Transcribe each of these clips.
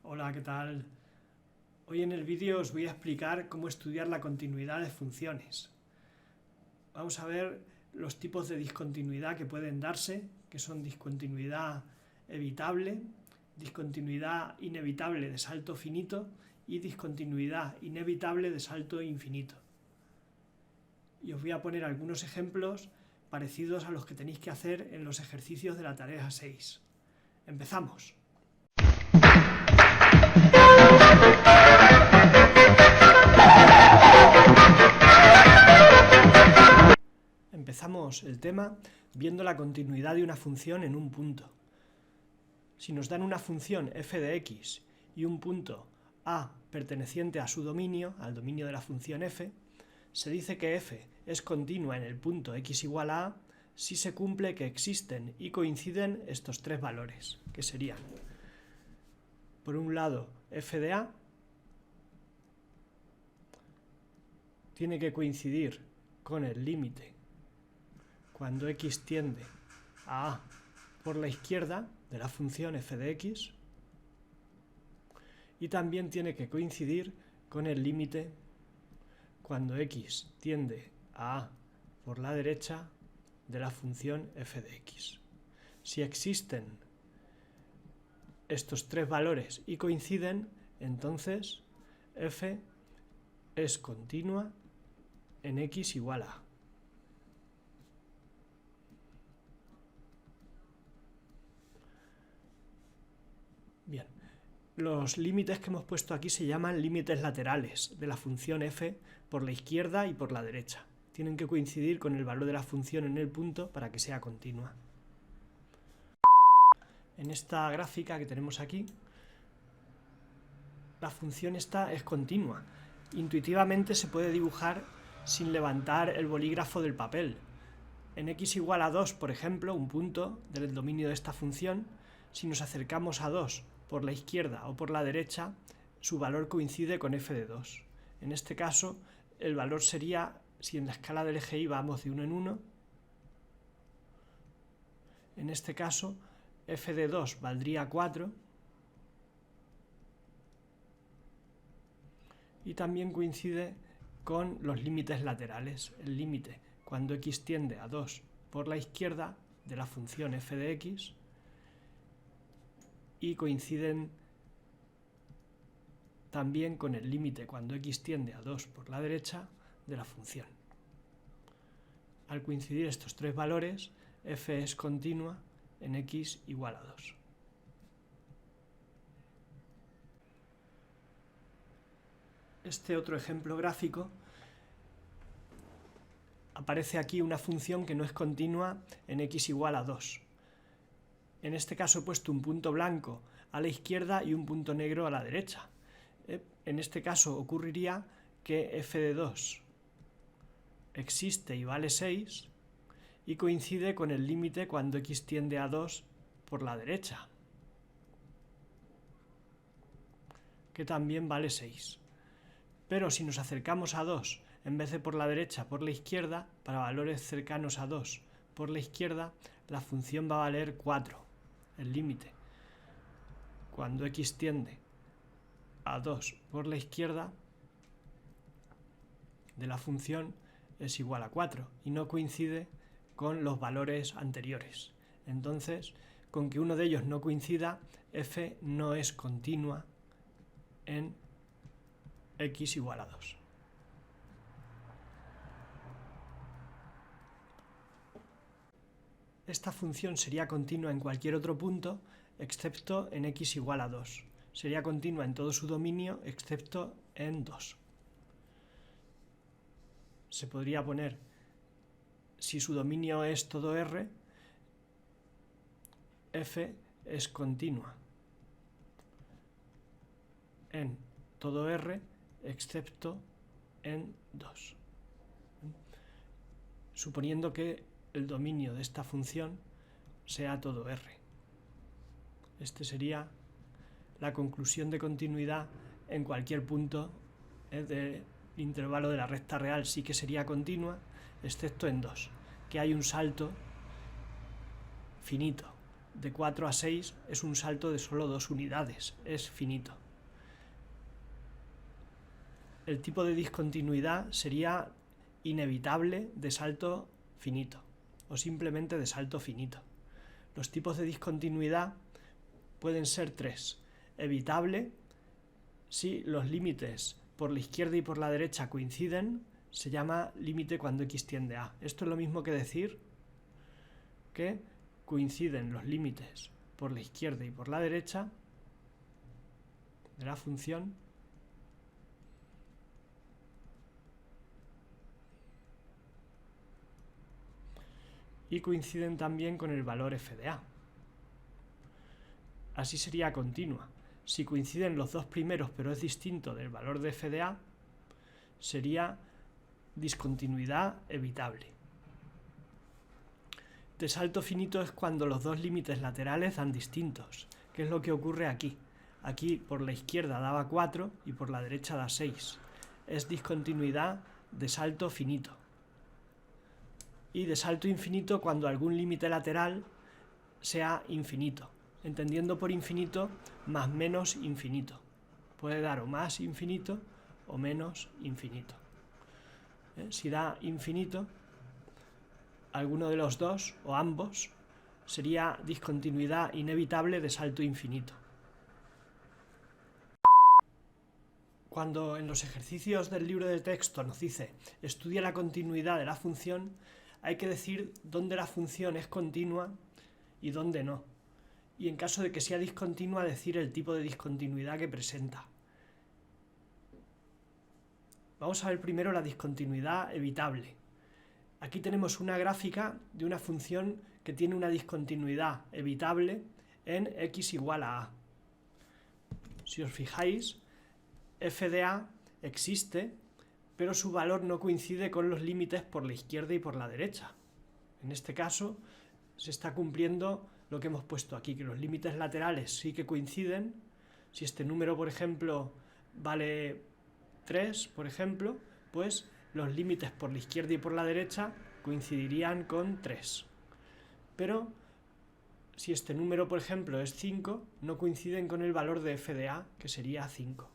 Hola, ¿qué tal? Hoy en el vídeo os voy a explicar cómo estudiar la continuidad de funciones. Vamos a ver los tipos de discontinuidad que pueden darse, que son discontinuidad evitable, discontinuidad inevitable de salto finito y discontinuidad inevitable de salto infinito. Y os voy a poner algunos ejemplos parecidos a los que tenéis que hacer en los ejercicios de la tarea 6. ¡Empezamos! Empezamos el tema viendo la continuidad de una función en un punto. Si nos dan una función f de x y un punto a perteneciente a su dominio, al dominio de la función f, se dice que f es continua en el punto x igual a si se cumple que existen y coinciden estos tres valores, que serían, por un lado, f de a tiene que coincidir con el límite cuando x tiende a a por la izquierda de la función f de x, y también tiene que coincidir con el límite cuando x tiende a a por la derecha de la función f de x. Si existen estos tres valores y coinciden, entonces f es continua en x igual a. Bien, los límites que hemos puesto aquí se llaman límites laterales de la función f por la izquierda y por la derecha. Tienen que coincidir con el valor de la función en el punto para que sea continua. En esta gráfica que tenemos aquí, la función esta es continua. Intuitivamente se puede dibujar sin levantar el bolígrafo del papel. En x igual a 2, por ejemplo, un punto del dominio de esta función, si nos acercamos a 2 por la izquierda o por la derecha, su valor coincide con f de 2. En este caso, el valor sería, si en la escala del eje y vamos de 1 en 1, en este caso, f de 2 valdría 4, y también coincide con los límites laterales. El límite cuando x tiende a 2 por la izquierda de la función f de x, y coinciden también con el límite cuando x tiende a 2 por la derecha de la función. Al coincidir estos tres valores, f es continua en x igual a 2. Este otro ejemplo gráfico aparece aquí una función que no es continua en x igual a 2. En este caso he puesto un punto blanco a la izquierda y un punto negro a la derecha. En este caso ocurriría que f de 2 existe y vale 6 y coincide con el límite cuando x tiende a 2 por la derecha, que también vale 6. Pero si nos acercamos a 2 en vez de por la derecha, por la izquierda, para valores cercanos a 2 por la izquierda, la función va a valer 4. El límite cuando x tiende a 2 por la izquierda de la función es igual a 4 y no coincide con los valores anteriores. Entonces, con que uno de ellos no coincida, f no es continua en x igual a 2. Esta función sería continua en cualquier otro punto, excepto en x igual a 2. Sería continua en todo su dominio, excepto en 2. Se podría poner, si su dominio es todo R, f es continua en todo R, excepto en 2. Suponiendo que el dominio de esta función sea todo R. Este sería la conclusión de continuidad en cualquier punto del intervalo de la recta real. Sí que sería continua, excepto en 2, que hay un salto finito de 4 a 6 es un salto de solo 2 unidades, es finito. El tipo de discontinuidad sería inevitable de salto finito o simplemente de salto finito. Los tipos de discontinuidad pueden ser 3. Evitable, si los límites por la izquierda y por la derecha coinciden, se llama límite cuando x tiende a. Esto es lo mismo que decir que coinciden los límites por la izquierda y por la derecha de la función y coinciden también con el valor f de a. Así sería continua. Si coinciden los dos primeros pero es distinto del valor de f de a, sería discontinuidad evitable. De salto finito es cuando los dos límites laterales dan distintos. ¿Qué es lo que ocurre aquí? Aquí por la izquierda daba 4 y por la derecha da 6. Es discontinuidad de salto finito. Y de salto infinito cuando algún límite lateral sea infinito, entendiendo por infinito más menos infinito. Puede dar o más infinito o menos infinito. Si da infinito, alguno de los dos o ambos sería discontinuidad inevitable de salto infinito. Cuando en los ejercicios del libro de texto nos dice estudia la continuidad de la función, hay que decir dónde la función es continua y dónde no. Y en caso de que sea discontinua, decir el tipo de discontinuidad que presenta. Vamos a ver primero la discontinuidad evitable. Aquí tenemos una gráfica de una función que tiene una discontinuidad evitable en x igual a a. Si os fijáis, f de a existe, pero su valor no coincide con los límites por la izquierda y por la derecha. En este caso, se está cumpliendo lo que hemos puesto aquí, que los límites laterales sí que coinciden. Si este número, por ejemplo, vale 3, por ejemplo, pues los límites por la izquierda y por la derecha coincidirían con 3. Pero si este número, por ejemplo, es 5, no coinciden con el valor de f de a, que sería 5.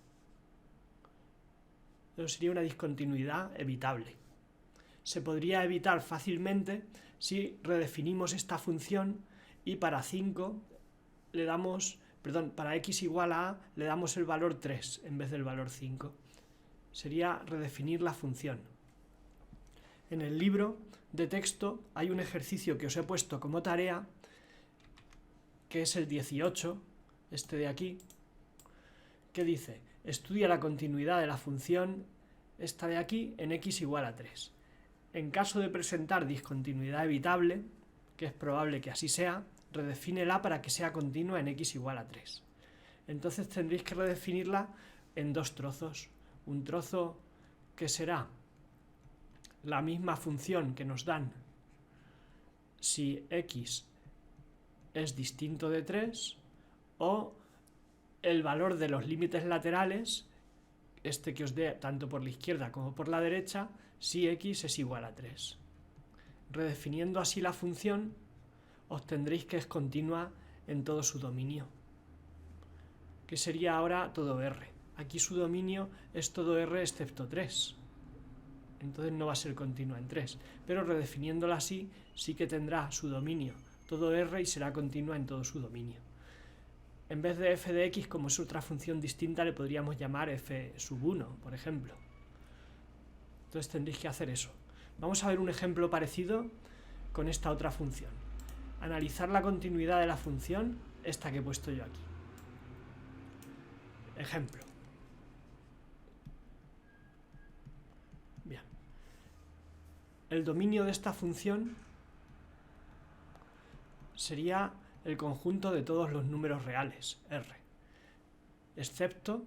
Eso sería una discontinuidad evitable. Se podría evitar fácilmente si redefinimos esta función y para 5 le damos, para x igual a le damos el valor 3 en vez del valor 5. Sería redefinir la función. En el libro de texto hay un ejercicio que os he puesto como tarea, que es el 18, este de aquí, que dice, estudia la continuidad de la función, esta de aquí, en x igual a 3. En caso de presentar discontinuidad evitable, que es probable que así sea, redefínela para que sea continua en x igual a 3. Entonces tendréis que redefinirla en dos trozos. Un trozo que será la misma función que nos dan si x es distinto de 3 o el valor de los límites laterales, este que os dé tanto por la izquierda como por la derecha, si x es igual a 3. Redefiniendo así la función, obtendréis que es continua en todo su dominio, que sería ahora todo R. Aquí su dominio es todo R excepto 3. Entonces no va a ser continua en 3. Pero redefiniéndola así, sí que tendrá su dominio todo R y será continua en todo su dominio. En vez de f de x, como es otra función distinta, le podríamos llamar f sub 1, por ejemplo. Entonces tendréis que hacer eso. Vamos a ver un ejemplo parecido con esta otra función. Analizar la continuidad de la función, esta que he puesto yo aquí. Ejemplo. Bien. El dominio de esta función sería el conjunto de todos los números reales, R, excepto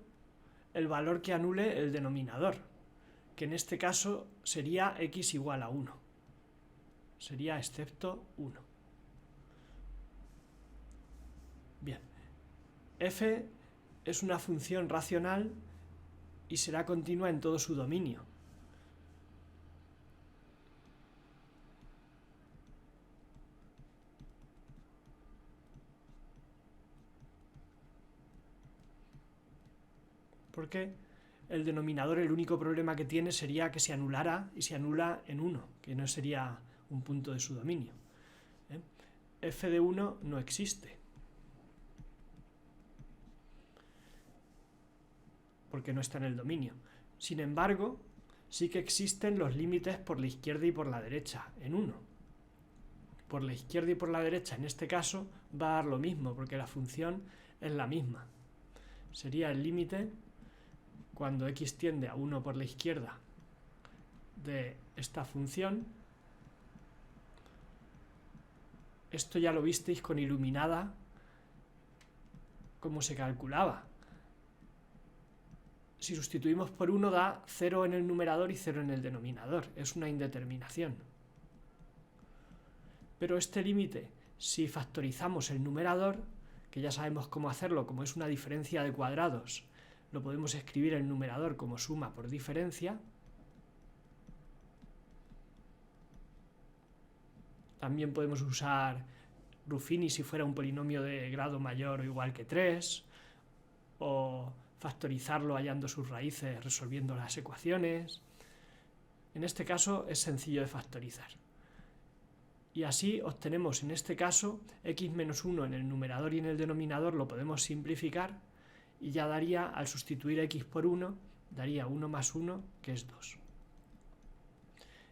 el valor que anule el denominador, que en este caso sería x igual a 1. Sería excepto 1. Bien. F es una función racional y será continua en todo su dominio. porque el denominador, el único problema que tiene sería que se anulara y se anula en 1, que no sería un punto de su dominio. F de 1 no existe, porque no está en el dominio. Sin embargo, sí que existen los límites por la izquierda y por la derecha, en 1. Por la izquierda y por la derecha, en este caso, va a dar lo mismo, porque la función es la misma. Sería el límite cuando x tiende a 1 por la izquierda de esta función. Esto ya lo visteis con iluminada, cómo se calculaba. Si sustituimos por 1 da 0 en el numerador y 0 en el denominador. Es una indeterminación. Pero este límite, si factorizamos el numerador, que ya sabemos cómo hacerlo, como es una diferencia de cuadrados, lo podemos escribir el numerador como suma por diferencia. También podemos usar Ruffini si fuera un polinomio de grado mayor o igual que 3, o factorizarlo hallando sus raíces, resolviendo las ecuaciones. En este caso es sencillo de factorizar. Y así obtenemos en este caso x menos 1 en el numerador y en el denominador lo podemos simplificar y ya daría, al sustituir x por 1, daría 1 más 1, que es 2.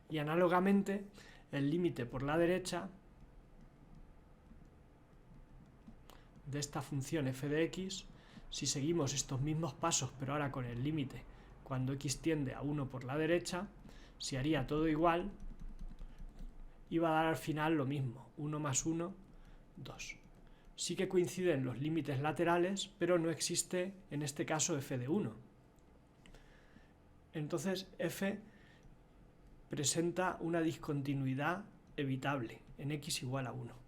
Y análogamente, el límite por la derecha de esta función f de x, si seguimos estos mismos pasos, pero ahora con el límite cuando x tiende a 1 por la derecha, se haría todo igual y va a dar al final lo mismo, 1 más 1, 2. Sí que coinciden los límites laterales, pero no existe en este caso f de 1. Entonces f presenta una discontinuidad evitable en x igual a 1.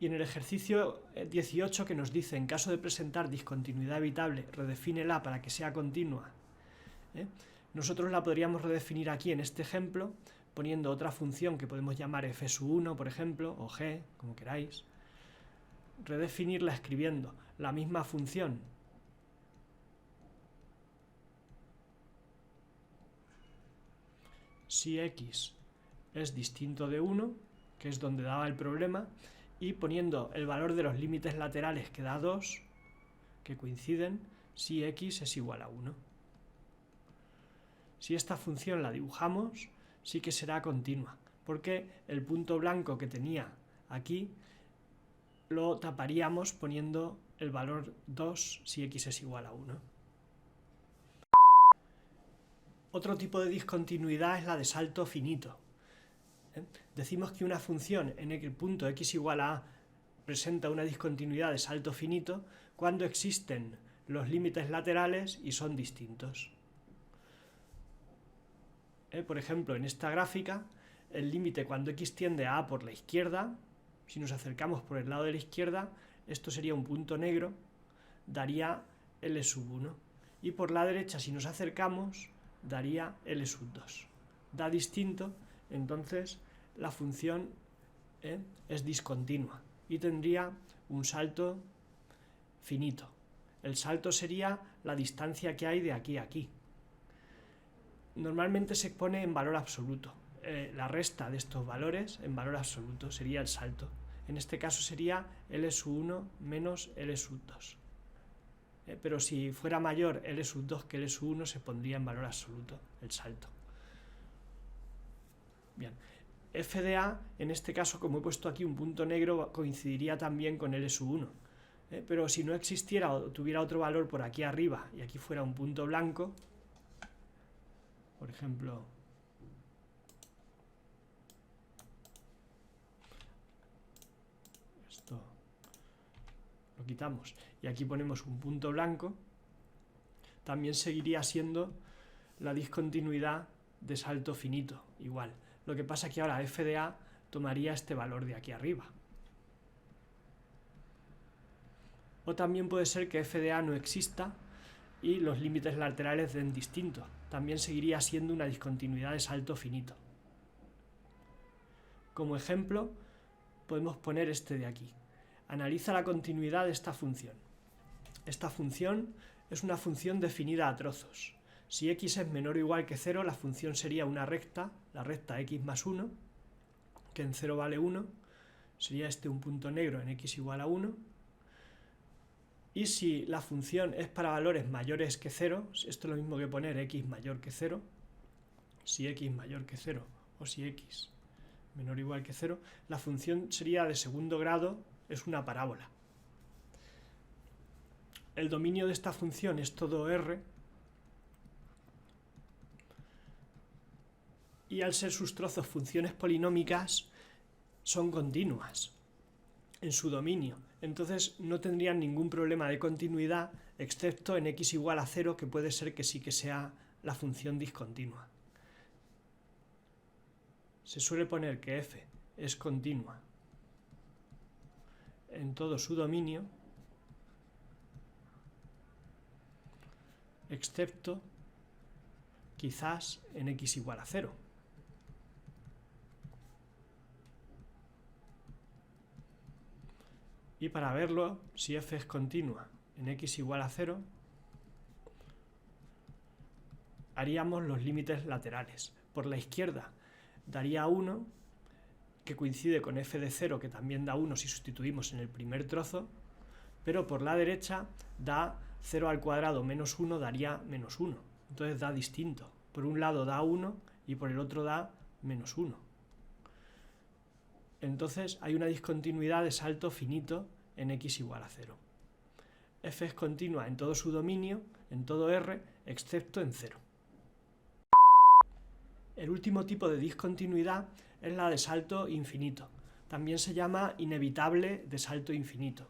Y en el ejercicio 18 que nos dice, en caso de presentar discontinuidad evitable, redefínela para que sea continua. Nosotros la podríamos redefinir aquí en este ejemplo, poniendo otra función que podemos llamar f1, por ejemplo, o g, como queráis. Redefinirla escribiendo la misma función si x es distinto de 1, que es donde daba el problema, y poniendo el valor de los límites laterales que da 2, que coinciden, si x es igual a 1. Si esta función la dibujamos, sí que será continua, porque el punto blanco que tenía aquí lo taparíamos poniendo el valor 2 si x es igual a 1. Otro tipo de discontinuidad es la de salto finito. Decimos que una función en el punto x igual a presenta una discontinuidad de salto finito cuando existen los límites laterales y son distintos. Por ejemplo, en esta gráfica, el límite cuando x tiende a por la izquierda, si nos acercamos por el lado de la izquierda, esto sería un punto negro, daría L sub 1. Y por la derecha, si nos acercamos, daría L sub 2. Da distinto, entonces la función es discontinua y tendría un salto finito. El salto sería la distancia que hay de aquí a aquí. Normalmente se pone en valor absoluto. La resta de estos valores en valor absoluto sería el salto. En este caso sería L sub 1 menos L sub 2. Pero si fuera mayor L sub 2 que L sub 1 se pondría en valor absoluto el salto. Bien, f de a, en este caso, como he puesto aquí un punto negro, coincidiría también con L sub 1. Pero si no existiera o tuviera otro valor por aquí arriba y aquí fuera un punto blanco, por ejemplo, esto lo quitamos y aquí ponemos un punto blanco, también seguiría siendo la discontinuidad de salto finito, igual. Lo que pasa es que ahora f de a tomaría este valor de aquí arriba. O también puede ser que f de a no exista y los límites laterales den distinto. también seguiría siendo una discontinuidad de salto finito. Como ejemplo, podemos poner este de aquí. Analiza la continuidad de esta función. Esta función es una función definida a trozos. Si x es menor o igual que 0, la función sería una recta, la recta x más 1, que en 0 vale 1, sería este un punto negro en x igual a 1. Y si la función es para valores mayores que 0, esto es lo mismo que poner x mayor que 0, si x mayor que 0 o si x menor o igual que 0, la función sería de segundo grado, es una parábola. El dominio de esta función es todo R, y al ser sus trozos funciones polinómicas, son continuas en su dominio. Entonces no tendrían ningún problema de continuidad, excepto en x igual a 0, que puede ser que sí que sea la función discontinua. Se suele poner que f es continua en todo su dominio, excepto quizás en x igual a 0. Y para verlo, si f es continua en x igual a 0, haríamos los límites laterales. Por la izquierda daría 1, que coincide con f de 0, que también da 1 si sustituimos en el primer trozo, pero por la derecha da 0 al cuadrado menos 1 daría menos 1. Entonces da distinto. Por un lado da 1 y por el otro da menos 1. Entonces hay una discontinuidad de salto finito en x igual a 0. F es continua en todo su dominio, en todo R, excepto en 0. El último tipo de discontinuidad es la de salto infinito. También se llama inevitable de salto infinito.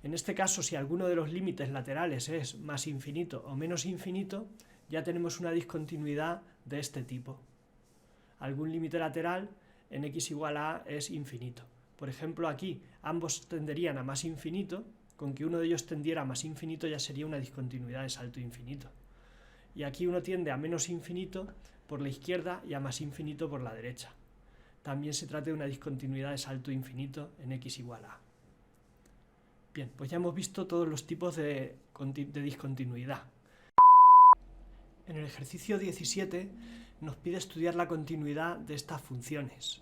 En este caso, si alguno de los límites laterales es más infinito o menos infinito, ya tenemos una discontinuidad de este tipo. Algún límite lateral en x igual a es infinito. Por ejemplo, aquí ambos tenderían a más infinito, con que uno de ellos tendiera a más infinito ya sería una discontinuidad de salto infinito. Y aquí uno tiende a menos infinito por la izquierda y a más infinito por la derecha. También se trata de una discontinuidad de salto infinito en x igual a. Bien, pues ya hemos visto todos los tipos de discontinuidad. En el ejercicio 17 nos pide estudiar la continuidad de estas funciones.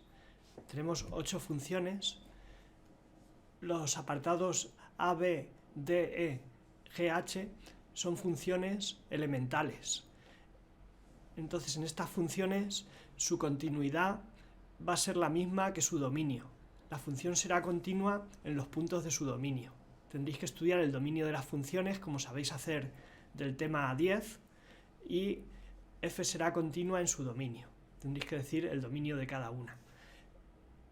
Tenemos 8 funciones. Los apartados A, B, D, E, G, H son funciones elementales. Entonces, en estas funciones, su continuidad va a ser la misma que su dominio. La función será continua en los puntos de su dominio. Tendréis que estudiar el dominio de las funciones, como sabéis hacer del tema 10, y f será continua en su dominio. Tendréis que decir el dominio de cada una.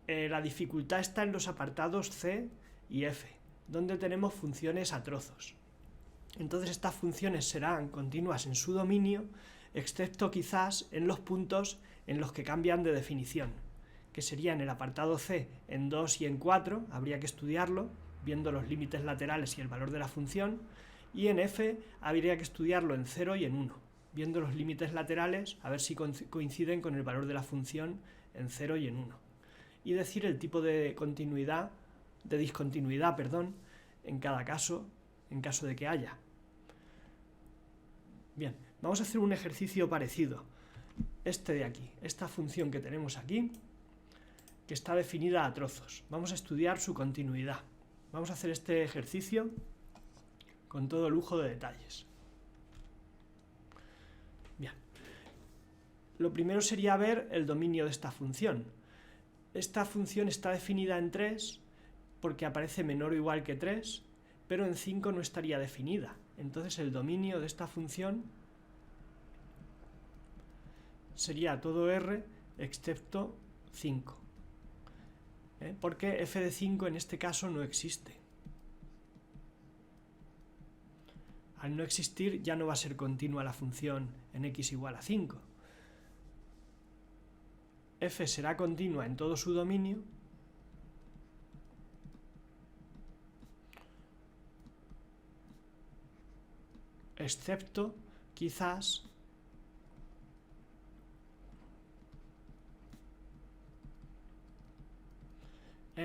La dificultad está en los apartados C y F, donde tenemos funciones a trozos. Entonces estas funciones serán continuas en su dominio, excepto quizás en los puntos en los que cambian de definición, que sería en el apartado C en 2 y en 4, habría que estudiarlo, viendo los límites laterales y el valor de la función, y en F habría que estudiarlo en 0 y en 1, viendo los límites laterales, a ver si coinciden con el valor de la función en 0 y en 1. Y decir el tipo de discontinuidad, en cada caso, en caso de que haya. Bien, vamos a hacer un ejercicio parecido. Este de aquí, esta función que tenemos aquí, que está definida a trozos. Vamos a estudiar su continuidad. Vamos a hacer este ejercicio con todo lujo de detalles. Bien. Lo primero sería ver el dominio de esta función. Esta función está definida en 3 porque aparece menor o igual que 3, pero en 5 no estaría definida. Entonces el dominio de esta función sería todo R excepto 5. Porque f de 5 en este caso no existe. Al no existir ya no va a ser continua la función en x igual a 5. F será continua en todo su dominio excepto quizás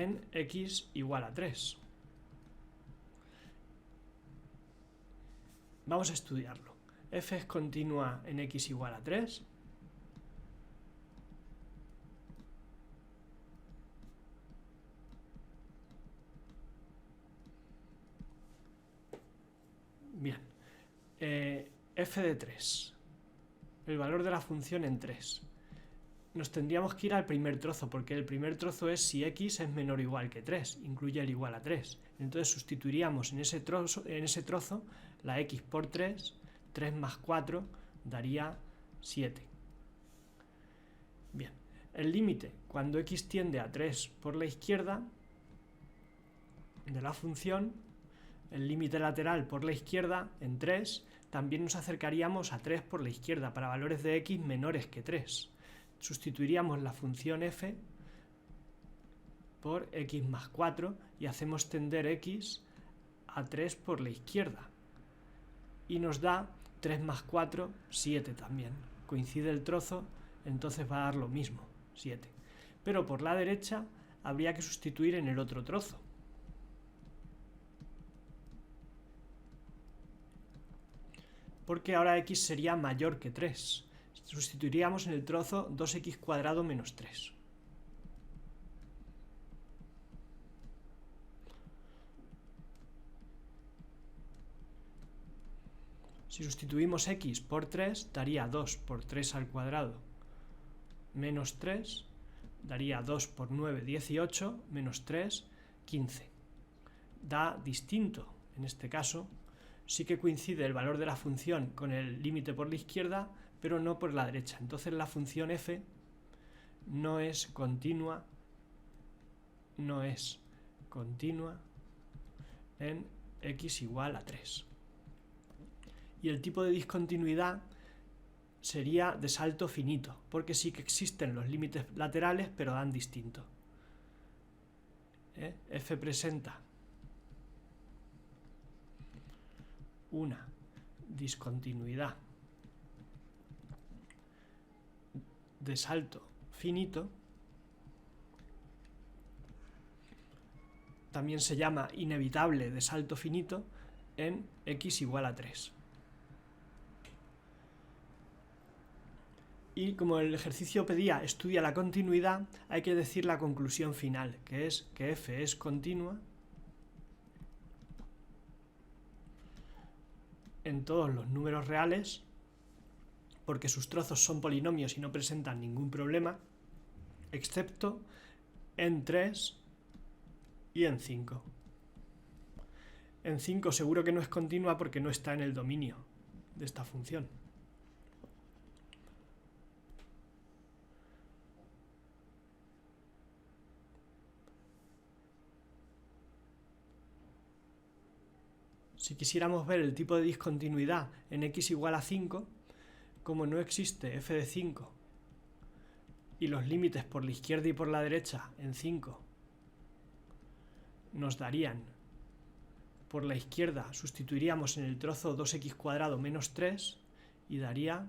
en x igual a 3. Vamos a estudiarlo. F es continua en x igual a 3. Bien. F de 3. El valor de la función en 3. Nos tendríamos que ir al primer trozo, porque el primer trozo es si x es menor o igual que 3, incluye el igual a 3. Entonces sustituiríamos en ese trozo la x por 3, 3 más 4 daría 7. Bien, el límite cuando x tiende a 3 por la izquierda de la función, el límite lateral por la izquierda en 3, también nos acercaríamos a 3 por la izquierda para valores de x menores que 3. Sustituiríamos la función f por x más 4 y hacemos tender x a 3 por la izquierda. Y nos da 3 más 4, 7 también. Coincide el trozo, entonces va a dar lo mismo, 7. Pero por la derecha habría que sustituir en el otro trozo. Porque ahora x sería mayor que 3. Sustituiríamos en el trozo 2x cuadrado menos 3. Si sustituimos x por 3, daría 2 por 3 al cuadrado menos 3, daría 2 por 9, 18, menos 3, 15. Da distinto, en este caso, sí que coincide el valor de la función con el límite por la izquierda, pero no por la derecha. Entonces la función f no es continua en x igual a 3. Y el tipo de discontinuidad sería de salto finito, porque sí que existen los límites laterales, pero dan distinto. F presenta una discontinuidad de salto finito, también se llama inevitable de salto finito en x igual a 3. Y como el ejercicio pedía estudia la continuidad, hay que decir la conclusión final, que es que f es continua en todos los números reales, porque sus trozos son polinomios y no presentan ningún problema, excepto en 3 y en 5. En 5 seguro que no es continua porque no está en el dominio de esta función. Si quisiéramos ver el tipo de discontinuidad en x igual a 5, como no existe f de 5 y los límites por la izquierda y por la derecha en 5 nos darían, por la izquierda sustituiríamos en el trozo 2x cuadrado menos 3 y daría,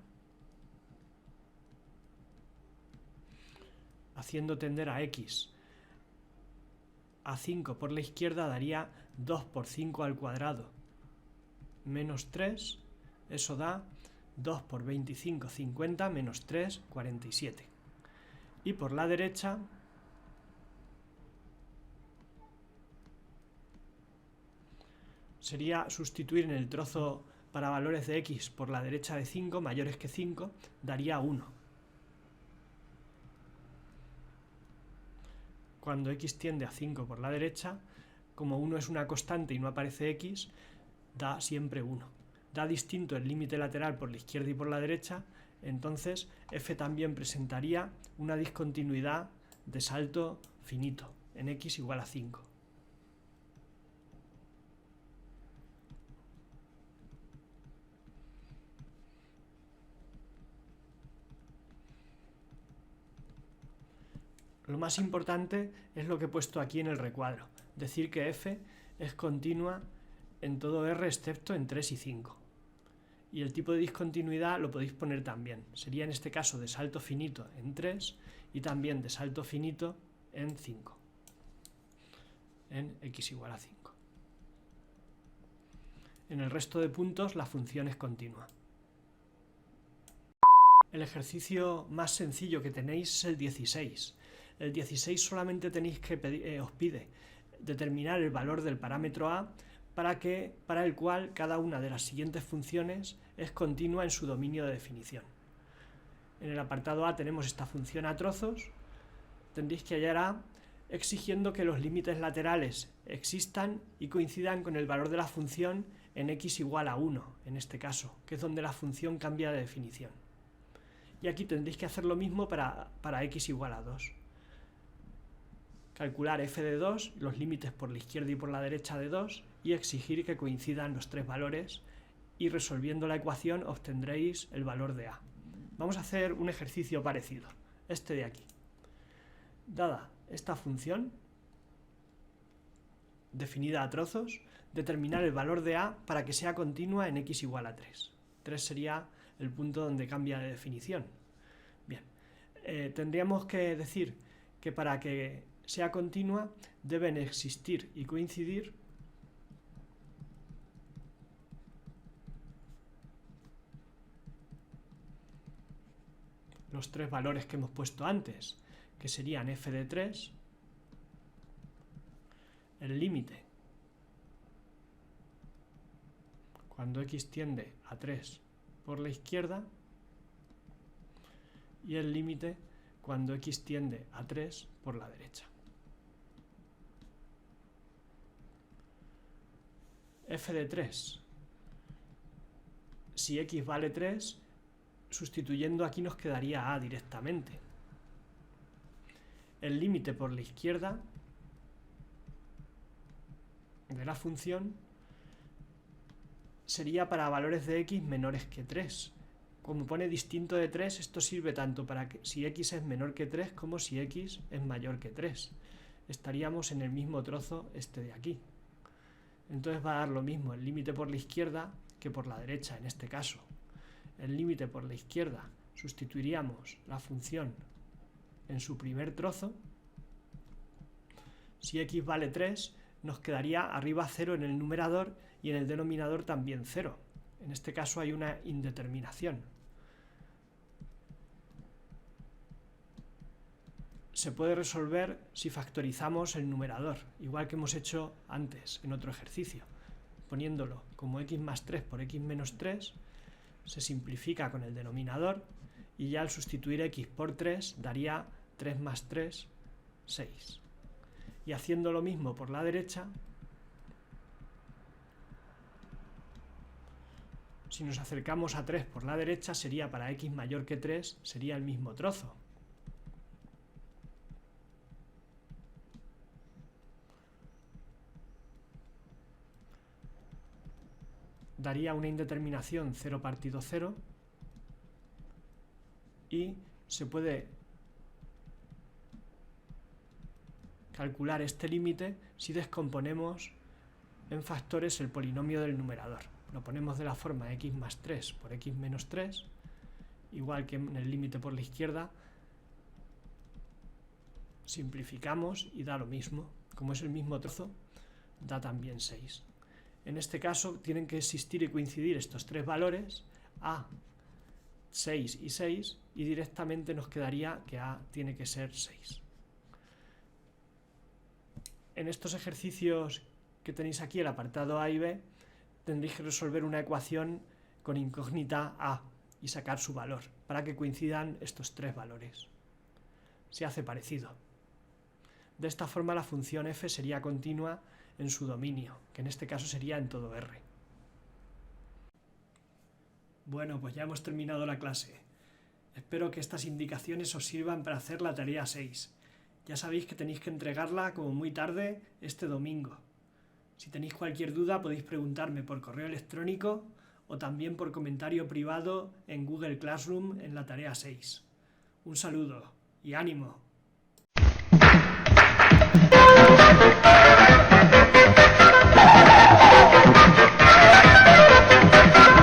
haciendo tender a x a 5 por la izquierda, daría 2 por 5 al cuadrado menos 3, eso da 2 por 25, 50, menos 3, 47. Y por la derecha sería sustituir en el trozo para valores de x por la derecha de 5, mayores que 5, daría 1. Cuando x tiende a 5 por la derecha, como 1 es una constante y no aparece x, da siempre 1. Da distinto el límite lateral por la izquierda y por la derecha, entonces f también presentaría una discontinuidad de salto finito en x igual a 5. Lo más importante es lo que he puesto aquí en el recuadro, decir que f es continua en todo R excepto en 3 y 5. Y el tipo de discontinuidad lo podéis poner también. Sería en este caso de salto finito en 3 y también de salto finito en 5. en x igual a 5. En el resto de puntos la función es continua. El ejercicio más sencillo que tenéis es el 16. El 16 solamente tenéis que os pide determinar el valor del parámetro a para el cual cada una de las siguientes funciones es continua en su dominio de definición. En el apartado A tenemos esta función a trozos. Tendréis que hallar a exigiendo que los límites laterales existan y coincidan con el valor de la función en x igual a 1, en este caso, que es donde la función cambia de definición. Y aquí tendréis que hacer lo mismo para x igual a 2. Calcular f de 2, los límites por la izquierda y por la derecha de 2, y exigir que coincidan los tres valores, y resolviendo la ecuación obtendréis el valor de a. Vamos a hacer un ejercicio parecido, este de aquí. Dada esta función, definida a trozos, determinar el valor de a para que sea continua en x igual a 3. 3 sería el punto donde cambia de definición. Bien, tendríamos que decir que para que sea continua deben existir y coincidir los tres valores que hemos puesto antes, que serían f de 3, el límite cuando x tiende a 3 por la izquierda y el límite cuando x tiende a 3 por la derecha. F de 3. Si x vale 3, sustituyendo aquí nos quedaría a directamente. El límite por la izquierda de la función sería para valores de x menores que 3. Como pone distinto de 3, esto sirve tanto para que si x es menor que 3 como si x es mayor que 3. Estaríamos en el mismo trozo este de aquí. Entonces va a dar lo mismo el límite por la izquierda que por la derecha en este caso. El límite por la izquierda sustituiríamos la función en su primer trozo. Si x vale 3, nos quedaría arriba 0 en el numerador y en el denominador también 0. En este caso hay una indeterminación. Se puede resolver si factorizamos el numerador, igual que hemos hecho antes en otro ejercicio. Poniéndolo como x más 3 por x menos 3, se simplifica con el denominador y ya al sustituir x por 3 daría 3 más 3, 6. Y haciendo lo mismo por la derecha, si nos acercamos a 3 por la derecha, sería para x mayor que 3, sería el mismo trozo. Daría una indeterminación 0 partido 0 y se puede calcular este límite si descomponemos en factores el polinomio del numerador. Lo ponemos de la forma x más 3 por x menos 3, igual que en el límite por la izquierda, simplificamos y da lo mismo. Como es el mismo trozo, da también 6. En este caso tienen que existir y coincidir estos tres valores, a, 6 y 6, y directamente nos quedaría que a tiene que ser 6. En estos ejercicios que tenéis aquí, el apartado A y B, tendréis que resolver una ecuación con incógnita a y sacar su valor, para que coincidan estos tres valores. Se hace parecido. De esta forma la función f sería continua en su dominio, que en este caso sería en todo R. Bueno, pues ya hemos terminado la clase. Espero que estas indicaciones os sirvan para hacer la tarea 6. Ya sabéis que tenéis que entregarla como muy tarde este domingo. Si tenéis cualquier duda podéis preguntarme por correo electrónico o también por comentario privado en Google Classroom en la tarea 6. Un saludo y ánimo.